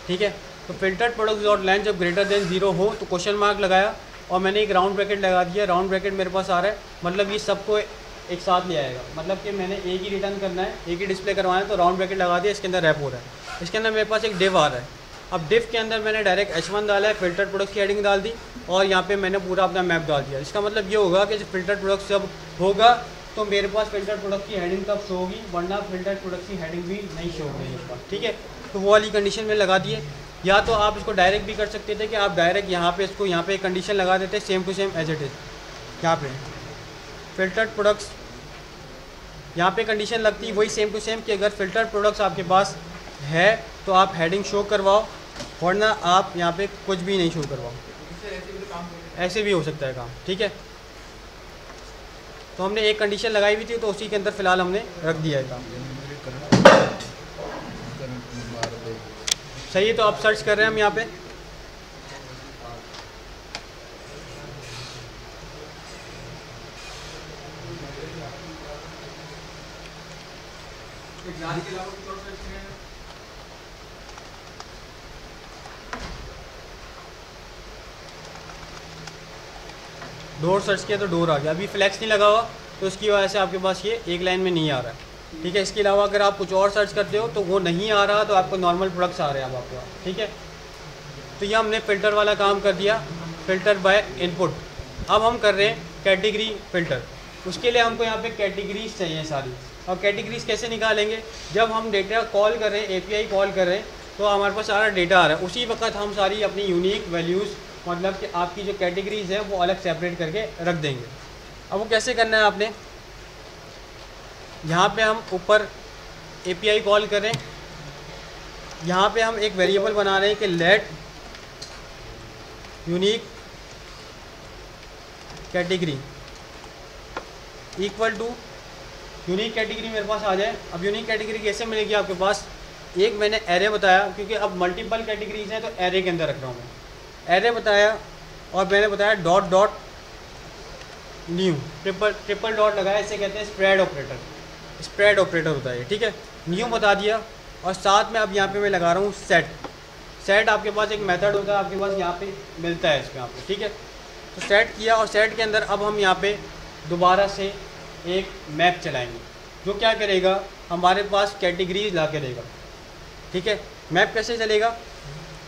ठीक है, तो फिल्टर्ड प्रोडक्ट डॉट लेंथ जब ग्रेटर देन 0 हो तो क्वेश्चन मार्क लगाया और मैंने एक राउंड ब्रैकेट लगा दिया। राउंड ब्रैकेट मेरे पास आ रहा है, मतलब ये सबको एक साथ ले आएगा, मतलब कि मैंने एक ही रिटर्न करना है, एक ही डिस्प्ले करवाना है, तो राउंड ब्रैकेट लगा दिया, इसके अंदर रैप हो रहा है। इसके अंदर मेरे पास एक डिव आ रहा है। अब डिव के अंदर मैंने डायरेक्ट H1 डाला है, फिल्टर्ड प्रोडक्ट की हेडिंग डाल दी और यहाँ पे मैंने पूरा अपना मैप डाल दिया। इसका मतलब ये होगा कि फिल्टर्ड प्रोडक्ट जब होगा तो मेरे पास फिल्टर्ड प्रोडक्ट की हेडिंग तब शो होगी, वरना फिल्टर्ड प्रोडक्ट की हेडिंग भी नहीं शो होगी मेरे पास। ठीक है, तो वो वाली कंडीशन में लगा दिए। या तो आप इसको डायरेक्ट भी कर सकते थे कि आप डायरेक्ट यहाँ पे इसको यहाँ पे एक कंडीशन लगा देते same to same as it is. यहाँ पे फिल्टर्ड प्रोडक्ट्स यहाँ पे कंडीशन लगती है वही सेम टू सेम कि अगर फिल्टर्ड प्रोडक्ट्स आपके पास है तो आप हेडिंग शो करवाओ, वरना आप यहाँ पे कुछ भी नहीं शो करवाओ। ऐसे भी हो सकता है काम। ठीक है, तो हमने एक कंडीशन लगाई हुई थी तो उसी के अंदर फ़िलहाल हमने रख दिया है काम। सही है, तो आप सर्च कर रहे हैं हम यहाँ पे। डोर सर्च किया तो डोर आ गया। अभी फ्लैक्स नहीं लगा हुआ तो उसकी वजह से आपके पास ये एक लाइन में नहीं आ रहा है। ठीक है, इसके अलावा अगर आप कुछ और सर्च करते हो तो वो नहीं आ रहा, तो आपको नॉर्मल प्रोडक्ट्स आ रहे हैं अब आपके पास। ठीक है, तो ये हमने फ़िल्टर वाला काम कर दिया, फ़िल्टर बाय इनपुट। अब हम कर रहे हैं कैटेगरी फ़िल्टर। उसके लिए हमको यहाँ पे कैटेगरीज चाहिए सारी। और कैटेगरीज कैसे निकालेंगे? जब हम डेटा कॉल कर रहे हैं, API कॉल कर रहे हैं, तो हमारे पास सारा डेटा आ रहा है, उसी वक्त हम सारी अपनी यूनिक वैल्यूज़, मतलब कि आपकी जो कैटेगरीज है वो अलग सेपरेट करके रख देंगे। अब वो कैसे करना है आपने, यहाँ पे हम ऊपर API कॉल करें, यहाँ पे हम एक वेरिएबल बना रहे हैं कि let unique category equal to unique category मेरे पास आ जाए। अब यूनिक कैटेगरी कैसे मिलेगी आपके पास? एक मैंने एरे बताया, क्योंकि अब मल्टीपल कैटेगरीज हैं तो एरे के अंदर रख रहा हूँ मैं। एरे बताया और मैंने बताया dot dot new, triple dot लगाया, इसे कहते हैं स्प्रेड ऑपरेटर। स्प्रेड ऑपरेटर होता है, ठीक है। न्यू बता दिया और साथ में अब यहाँ पे मैं लगा रहा हूँ सेट। सेट आपके पास एक मेथड होता है, आपके पास यहाँ पे मिलता है इसमें आपको, ठीक है। तो सेट किया और सेट के अंदर अब हम यहाँ पे दोबारा से एक मैप चलाएंगे, जो क्या करेगा, हमारे पास कैटेगरीज ला के देगा, ठीक है। मैप कैसे चलेगा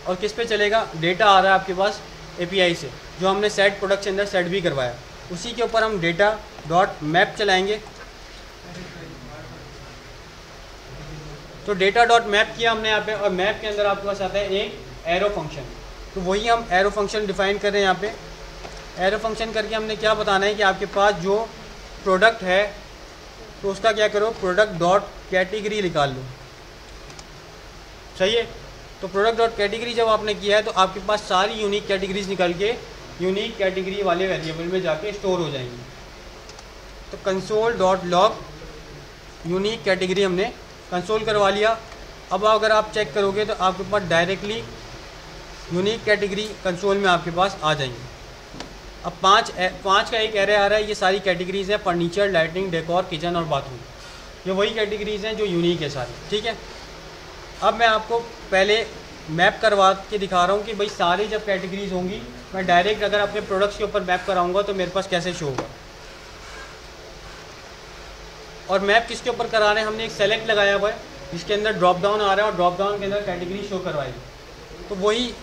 और किस पे चलेगा? डेटा आ रहा है आपके पास API से, जो हमने सेट प्रोडक्ट के अंदर सेट भी करवाया, उसी के ऊपर हम डेटा डॉट मैप चलाएंगे। तो डेटा डॉट मैप किया हमने यहाँ पे, और मैप के अंदर आपके पास आता है एक एरो फंक्शन। तो वही हम एरो फंक्शन डिफाइन कर रहे हैं यहाँ पे। एरो फंक्शन करके हमने क्या बताना है कि आपके पास जो प्रोडक्ट है तो उसका क्या करो, प्रोडक्ट डॉट कैटेगरी निकाल लो, सही है। तो प्रोडक्ट डॉट कैटेगरी जब आपने किया है तो आपके पास सारी यूनिक कैटेगरीज निकल के यूनिक कैटेगरी वाले वेरिएबल में जाके स्टोर हो जाएंगी। तो console dot log unique category हमने कंसोल करवा लिया। अब अगर आप चेक करोगे तो आपके पास डायरेक्टली यूनिक कैटेगरी कंसोल में आपके पास आ जाएंगी। अब पाँच का एक एरे आ रहा है, ये सारी कैटेगरीज हैं, फर्नीचर, लाइटिंग, डेकोर, किचन और बाथरूम। ये वही कैटेगरीज हैं जो यूनिक है सारी, ठीक है। अब मैं आपको पहले मैप करवा के दिखा रहा हूँ कि भाई सारी जब कैटेगरीज होंगी, मैं डायरेक्ट अगर अपने प्रोडक्ट्स के ऊपर मैप कराऊंगा तो मेरे पास कैसे शो होगा। और मैप किसके ऊपर करा रहे हैं? हमने एक सेलेक्ट लगाया हुआ है जिसके अंदर ड्रॉप डाउन आ रहा है और ड्रॉप डाउन के अंदर कैटेगरी शो करवाएगी। तो वही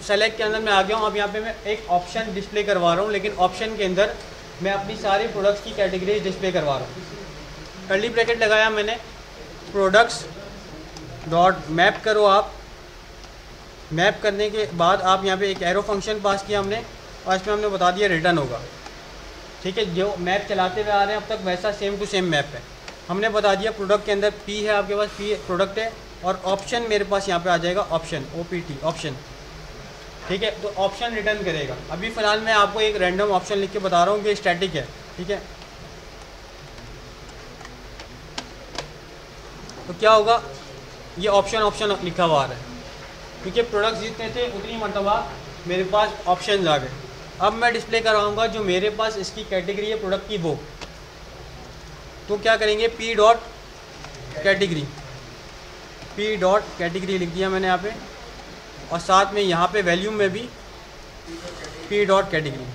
सेलेक्ट के अंदर मैं आ गया हूँ। अब यहाँ पे मैं एक ऑप्शन डिस्प्ले करवा रहा हूँ, लेकिन ऑप्शन के अंदर मैं अपनी सारी प्रोडक्ट्स की कैटेगरी डिस्प्ले करवा रहा हूँ। कर्ली ब्रैकेट लगाया मैंने, प्रोडक्ट्स डॉट मैप करो आप। मैप करने के बाद आप यहाँ पे एक एरो फंक्शन पास किया हमने और इसमें हमने बता दिया रिटर्न होगा, ठीक है। जो मैप चलाते हुए आ रहे हैं अब तक वैसा सेम टू सेम मैप है। हमने बता दिया प्रोडक्ट के अंदर P है, आपके पास P प्रोडक्ट है, और ऑप्शन मेरे पास यहाँ पे आ जाएगा ऑप्शन, OPT ऑप्शन, ठीक है। तो ऑप्शन रिटर्न करेगा। अभी फ़िलहाल मैं आपको एक रैंडम ऑप्शन लिख के बता रहा हूँ कि स्टैटिक है, ठीक है। तो क्या होगा, ये ऑप्शन लिखा हुआ आ रहा है, क्योंकि प्रोडक्ट्स जितने थे उतनी मरतबा मेरे पास ऑप्शन आ गए। अब मैं डिस्प्ले कराऊंगा जो मेरे पास इसकी कैटेगरी है प्रोडक्ट की वो। तो क्या करेंगे, P dot category, P dot category लिख दिया मैंने यहाँ पे, और साथ में यहाँ पे वैल्यूम में भी पी डॉट कैटेगरी।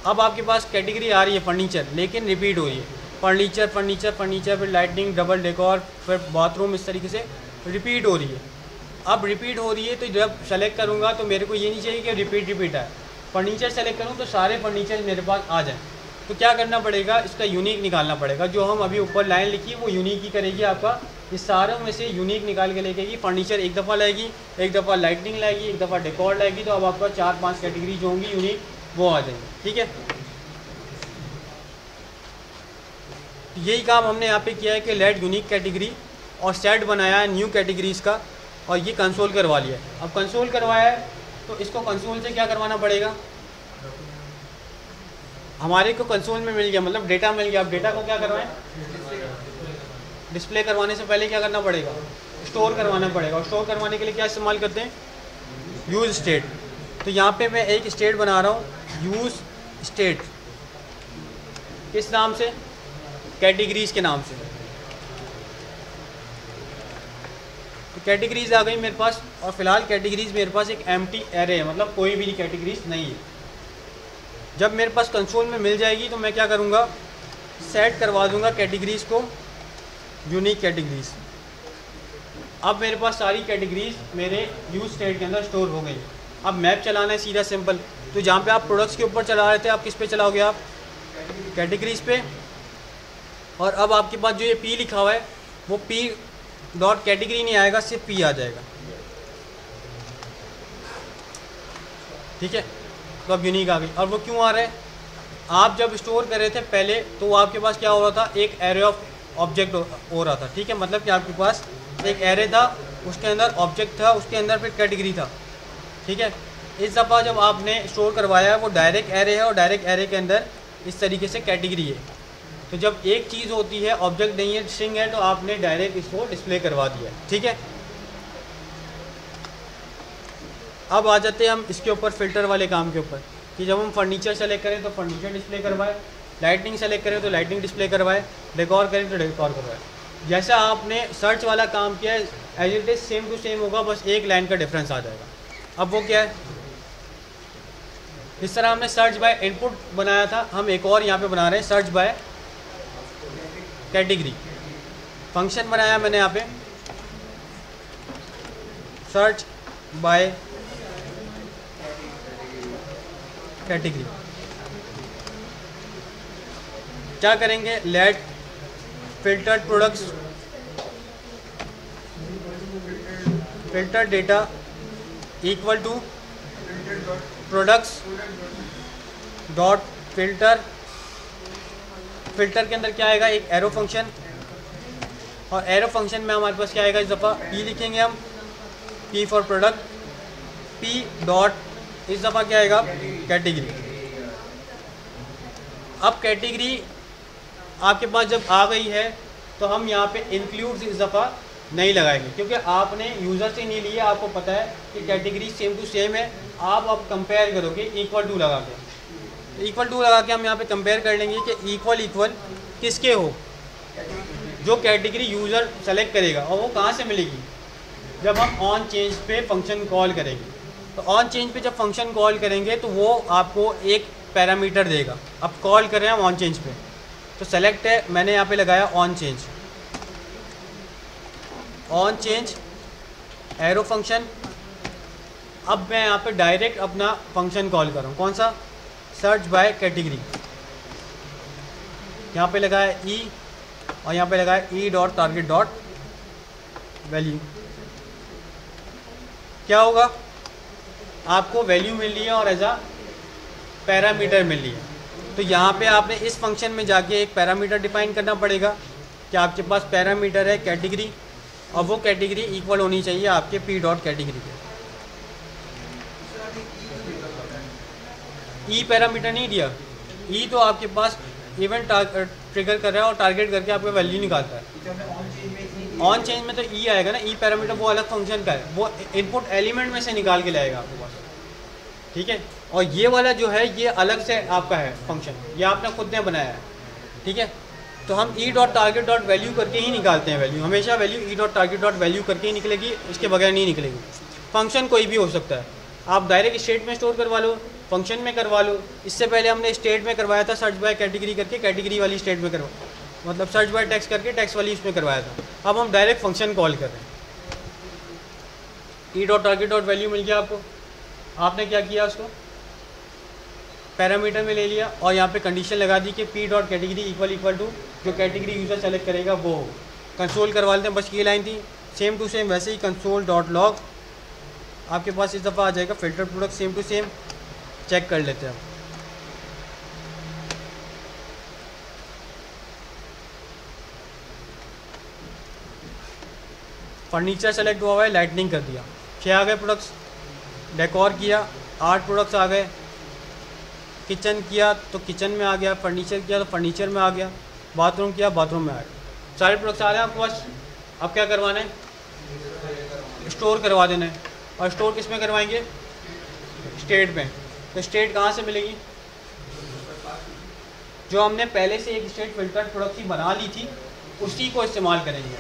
अब आपके पास कैटेगरी आ रही है फर्नीचर, लेकिन रिपीट हो रही है, फर्नीचर फर्नीचर फर्नीचर, फिर लाइटनिंग, डबल डेकोर, फिर बाथरूम, इस तरीके से रिपीट हो रही है। अब रिपीट हो रही है तो जब सेलेक्ट करूँगा तो मेरे को ये नहीं चाहिए कि रिपीट आए। फर्नीचर सेलेक्ट करूँ तो सारे फर्नीचर मेरे पास आ जाएँ। तो क्या करना पड़ेगा, इसका यूनिक निकालना पड़ेगा। जो हम अभी ऊपर लाइन लिखी वो यूनिक ही करेगी आपका, इस सारों में से यूनिक निकाल के लेके फर्नीचर एक दफ़ा लाएगी, एक दफ़ा लाइटनिंग लाएगी, एक दफ़ा डेकोर लाएगी। तो अब आपका 4-5 कैटेगरी जो होंगी यूनिक वो आ जाएंगी। ठीक है, यही काम हमने यहाँ पे किया है कि लेट यूनिक कैटेगरी और सेट बनाया है न्यू कैटेगरीज़ का, और ये कंसोल करवा लिया है। अब कंसोल करवाया है तो इसको कंसोल से क्या करवाना पड़ेगा, हमारे को कंसोल में मिल गया, मतलब डेटा मिल गया। अब डेटा को क्या करवाएं, डिस्प्ले करवाने से पहले क्या करना पड़ेगा, स्टोर करवाना पड़ेगा। और स्टोर करवाने के लिए क्या इस्तेमाल करते हैं, यूज़ स्टेट। तो यहाँ पे मैं एक स्टेट बना रहा हूँ, यूज़ स्टेट, किस नाम से, कैटेगरीज़ के नाम से। तो कैटेगरीज़ आ गई मेरे पास, और फिलहाल कैटेगरीज़ मेरे पास एक एम्प्टी एरे है, मतलब कोई भी कैटेगरीज़ नहीं है। जब मेरे पास कंसोल में मिल जाएगी तो मैं क्या करूँगा, सेट करवा दूँगा कैटेगरीज़ को यूनिक कैटेगरीज़। अब मेरे पास सारी कैटेगरीज़ मेरे यूज स्टेट के अंदर स्टोर हो गई। अब मैप चलाना है सीधा सिंपल। तो जहाँ पे आप प्रोडक्ट्स के ऊपर चला रहे थे, आप किस पे चलाओगे, आप कैटेगरीज़ पे। और अब आपके पास जो ये पी लिखा हुआ है वो पी डॉट कैटेगरी नहीं आएगा, सिर्फ पी आ जाएगा। ठीक है, तो अब यूनिक आ गई। और वो क्यों आ रहा है, आप जब स्टोर कर रहे थे पहले तो आपके पास क्या हो रहा था, एक एरे ऑफ ऑब्जेक्ट हो रहा था। ठीक है, मतलब कि आपके पास एक एरे था, उसके अंदर ऑब्जेक्ट था, उसके अंदर फिर कैटेगरी था। ठीक है, इस दफ़ा जब आपने स्टोर करवाया है वो डायरेक्ट एरे है, और डायरेक्ट एरे के अंदर इस तरीके से कैटेगरी है। तो जब एक चीज़ होती है, ऑब्जेक्ट नहीं है, स्ट्रिंग है, तो आपने डायरेक्ट इसको डिस्प्ले करवा दिया। ठीक है, अब आ जाते हैं हम इसके ऊपर फ़िल्टर वाले काम के ऊपर, कि जब हम फर्नीचर सेलेक्ट करें तो फर्नीचर डिस्प्ले करवाए, लाइटिंग सेलेक्ट करें तो लाइटिंग डिस्प्ले करवाए, डेकोर करें तो डेकोर करवाए। जैसा आपने सर्च वाला काम किया है as it is same to same होगा, बस एक लाइन का डिफरेंस आ जाएगा। अब वो क्या है, इस तरह हमने सर्च बाय इनपुट बनाया था, हम एक और यहाँ पे बना रहे हैं सर्च बाय कैटेगरी। फंक्शन बनाया मैंने यहाँ पे सर्च बाय कैटेगरी। क्या करेंगे, let filtered products, filter data equal to products dot filter. Filter के अंदर क्या आएगा, एक एरो फंक्शन, और एरो फंक्शन में हमारे पास क्या आएगा, इस दफ़ा पी लिखेंगे हम, P for product, P dot, इस दफ़ा क्या आएगा, कैटेगरी। अब कैटेगरी आपके पास जब आ गई है तो हम यहाँ पे इंक्लूड इस दफ़ा नहीं लगाएंगे, क्योंकि आपने यूज़र से नहीं लिया, आपको पता है कि कैटेगरी सेम टू सेम है। आप अब कंपेयर करोगे इक्वल टू लगा के, तो इक्वल टू लगा के हम यहाँ पे कंपेयर कर लेंगे कि इक्वल इक्वल किसके हो, जो कैटेगरी यूज़र सेलेक्ट करेगा। और वो कहाँ से मिलेगी, जब हम ऑन चेंज पे फंक्शन कॉल करेंगे। तो ऑन चेंज पे जब फंक्शन कॉल करेंगे तो वो आपको एक पैरामीटर देगा। अब कॉल कर रहे हैं हम ऑन चेंज पे, तो सेलेक्ट है, मैंने यहाँ पे लगाया on change, on change arrow function. अब मैं यहाँ पे डायरेक्ट अपना फंक्शन कॉल कर रहा हूँ, कौन सा, सर्च बाय कैटेगरी। यहाँ पे लगाया ई, और यहाँ पे लगाया ई डॉट टारगेट डॉट वैल्यू। क्या होगा, आपको वैल्यू मिल रही है और एज आ पैरामीटर मिल रही है। तो यहाँ पे आपने इस फंक्शन में जाके एक पैरामीटर डिफाइन करना पड़ेगा कि आपके पास पैरामीटर है कैटेगरी, और वो कैटेगरी इक्वल होनी चाहिए आपके पी डॉट कैटेगरी के। ई पैरामीटर नहीं दिया, ई तो आपके पास इवेंट ट्रिगर कर रहा है और टारगेट करके आपका वैल्यू निकालता है। ऑन चेंज में तो ई आएगा ना, ई पैरामीटर वो अलग फंक्शन का है, वो इनपुट एलिमेंट में से निकाल के लाएगा आपके पास, ठीक है। और ये वाला जो है ये अलग से आपका है फंक्शन, ये आपने खुद ने बनाया है, ठीक है। तो हम ई डॉट टारगेट डॉट वैल्यू करके ही निकालते हैं वैल्यू, हमेशा वैल्यू ई डॉट टारगेट डॉट वैल्यू करके ही निकलेगी, इसके बगैर नहीं निकलेगी। फंक्शन कोई भी हो सकता है, आप डायरेक्ट स्टेट में स्टोर करवा लो, फंक्शन में करवा लो। इससे पहले हमने स्टेट में करवाया था सर्च बाय कैटेगरी करके, कैटेगरी वाली स्टेट में करवा, मतलब सर्च बाय टेक्स्ट करके टेक्स्ट वाली इसमें करवाया था। अब हम डायरेक्ट फंक्शन कॉल कर रहे हैं। E dot target dot value मिल गया आपको, आपने क्या किया उसको पैरामीटर में ले लिया और यहाँ पे कंडीशन लगा दी कि p dot category equal to जो कैटेगरी यूज़र सेलेक्ट करेगा वो हो। कंसोल करवा लेते हैं, बस ये लाइन थी। सेम टू सेम वैसे ही कंसोल डॉट लॉग आपके पास इस दफ़ा आ जाएगा filter product, same to same check कर लेते हैं। फर्नीचर सेलेक्ट हुआ है, लाइटनिंग कर दिया, 6 आ गए प्रोडक्ट्स। डेकोर किया, 8 प्रोडक्ट्स आ गए। किचन किया तो किचन में आ गया, फर्नीचर किया तो फर्नीचर में आ गया, बाथरूम किया बाथरूम में आ गया। सारे प्रोडक्ट्स आ रहे हैं आपके पास। अब क्या करवाना है, स्टोर करवा देना है। और स्टोर किस में करवाएंगे, स्टेट में। तो स्टेट कहाँ से मिलेगी, जो हमने पहले से एक स्टेट फिल्टर प्रोडक्ट की बना ली थी उसी को इस्तेमाल करेंगे।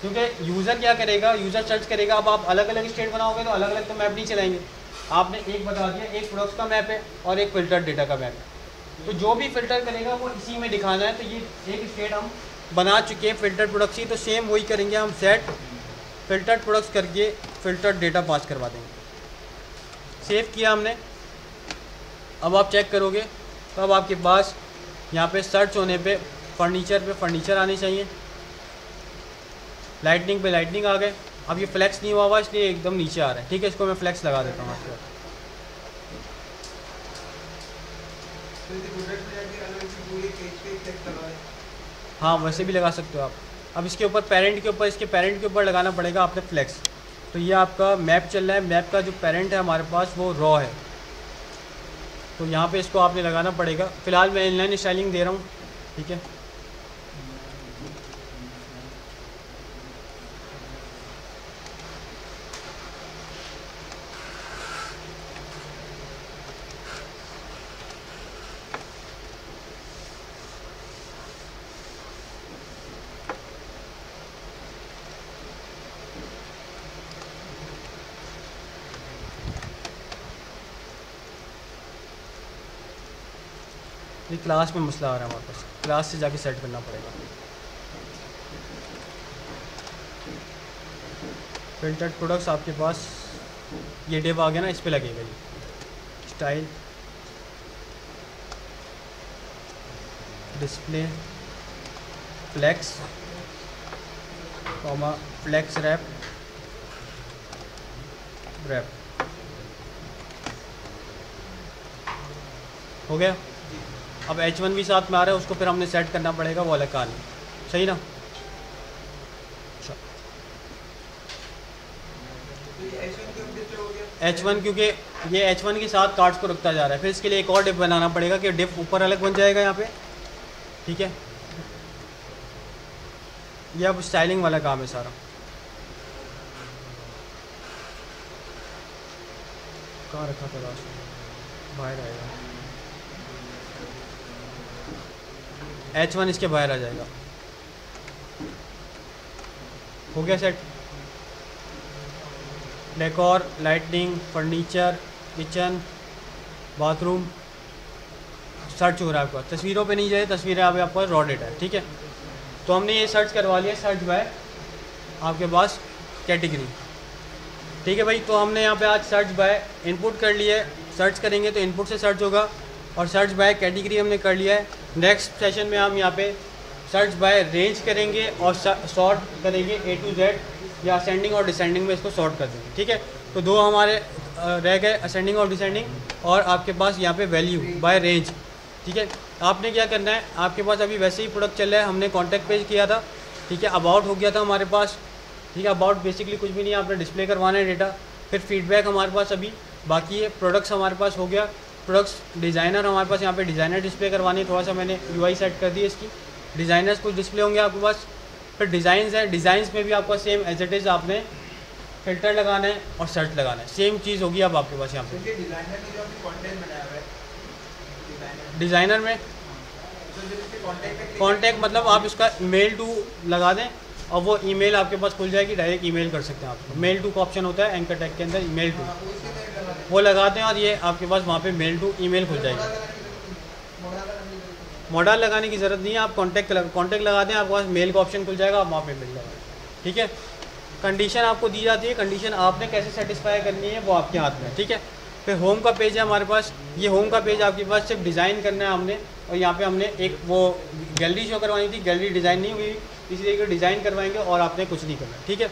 क्योंकि यूज़र क्या करेगा, यूज़र सर्च करेगा। अब आप अलग अलग स्टेट बनाओगे तो अलग अलग तो मैप नहीं चलाएंगे। आपने एक बता दिया, एक प्रोडक्ट्स का मैप है और एक फ़िल्टर डेटा का मैप है, तो जो भी फ़िल्टर करेगा वो इसी में दिखाना है। तो ये एक स्टेट हम बना चुके हैं फ़िल्टर प्रोडक्ट्स की, तो सेम वही करेंगे हम, सेट फ़िल्टर प्रोडक्ट्स करके फ़िल्टर डेटा पास करवा देंगे। सेव किया हमने। अब आप चेक करोगे तो अब आपके पास यहाँ पे सर्च होने पे फर्नीचर आने चाहिए, लाइटनिंग पे लाइटनिंग आ गए। अब ये फ्लैक्स नहीं हुआ हुआ इसलिए एकदम नीचे आ रहा है, ठीक है। इसको मैं फ्लैक्स लगा देता हूँ आपके पास। हाँ वैसे भी लगा सकते हो आप। अब इसके ऊपर इसके पेरेंट के ऊपर लगाना पड़ेगा आपने फ्लैक्स। तो ये आपका मैप चल रहा है, मैप का जो पेरेंट है हमारे पास वो रॉ है, तो यहाँ पे इसको आपने लगाना पड़ेगा। फ़िलहाल मैं इनलाइन स्टाइलिंग दे रहा हूँ, ठीक है। ये क्लास में मसला आ रहा है हमारे पास, क्लास से जाके सेट करना पड़ेगा। फिल्टर्ड प्रोडक्ट्स आपके पास ये डिव आ गया ना, इस पे लगेगा ये style display flex comma flex wrap हो गया। अब H1 भी साथ में आ रहा है, उसको फिर हमने सेट करना पड़ेगा, वो अलग कहानी, सही ना। H1 क्योंकि ये H1 के साथ कार्ड्स को रखता जा रहा है, फिर इसके लिए एक और डिप बनाना पड़ेगा कि डिप ऊपर अलग बन जाएगा यहाँ पे, ठीक है। ये अब स्टाइलिंग वाला काम है सारा। कहाँ रखा था लास्ट, बाहर आएगा। H1 इसके बाहर आ जाएगा, हो गया set. Decor, lightning, furniture, kitchen, bathroom search हो रहा है आपका। तस्वीरों पे नहीं जाए, तस्वीरें आपका रॉ डेटा है, ठीक है। तो हमने ये सर्च करवा लिया, सर्च बाय आपके पास कैटेगरी, ठीक है भाई। तो हमने यहाँ पे आज सर्च बाय इनपुट कर लिया है, सर्च करेंगे तो इनपुट से सर्च होगा, और सर्च बाय कैटेगरी हमने कर लिया है। नेक्स्ट सेशन में हम यहाँ पे सर्च बाय रेंज करेंगे और सॉर्ट करेंगे A to Z, या असेंडिंग और डिसेंडिंग में इसको सॉर्ट कर देंगे, ठीक है। तो दो हमारे रह गए, असेंडिंग और डिसेंडिंग, और आपके पास यहाँ पे वैल्यू बाय रेंज, ठीक है। आपने क्या करना है, आपके पास अभी वैसे ही प्रोडक्ट चल रहा है, हमने कॉन्टैक्ट पेज किया था, ठीक है। अबाउट हो गया था हमारे पास, ठीक है। अबाउट बेसिकली कुछ भी नहीं, आपने डिस्प्ले करवाना है डेटा। फिर फीडबैक हमारे पास अभी बाकी है, प्रोडक्ट्स हमारे पास हो गया, प्रोडक्ट्स डिज़ाइनर हमारे पास यहाँ पे डिज़ाइनर डिस्प्ले करवानी है, थोड़ा सा मैंने UI सेट कर दी है इसकी। डिज़ाइनर्स कुछ डिस्प्ले होंगे आपके पास, फिर डिज़ाइंस है, डिज़ाइंस में भी आपका सेम एज इट इज़ आपने फ़िल्टर लगाना है और सर्च लगाना है, सेम चीज़ होगी अब आपके पास यहाँ पे। डिज़ाइनर में जो आपने कंटेंट बनाया हुआ है, डिज़ाइनर में कॉन्टैक्ट मतलब आप इसका मेल टू लगा दें और वो ईमेल आपके पास खुल जाएगी, डायरेक्ट ईमेल कर सकते हैं आप। मेल टू का ऑप्शन होता है एंकर टैग के अंदर, ईमेल टू, वो लगाते हैं और ये आपके पास वहाँ पे मेल टू ईमेल खुल जाएगी। मॉडल लगाने की ज़रूरत नहीं है, आप कॉन्टैक्ट लगा दें, आपके पास मेल का ऑप्शन खुल जाएगा, आप वहाँ पे मिल जाएगा। ठीक है, कंडीशन आपको दी जाती है, कंडीशन आपने कैसे सेटिस्फाई करनी है वो आपके हाथ में है। ठीक है, फिर होम का पेज है हमारे पास। ये होम का पेज आपके पास सिर्फ डिज़ाइन करना है हमने, और यहाँ पे हमने एक वो गैलरी शो करवानी थी, गैलरी डिज़ाइन नहीं हुई, इसलिए डिज़ाइन करवाएंगे और आपने कुछ नहीं करना। ठीक है,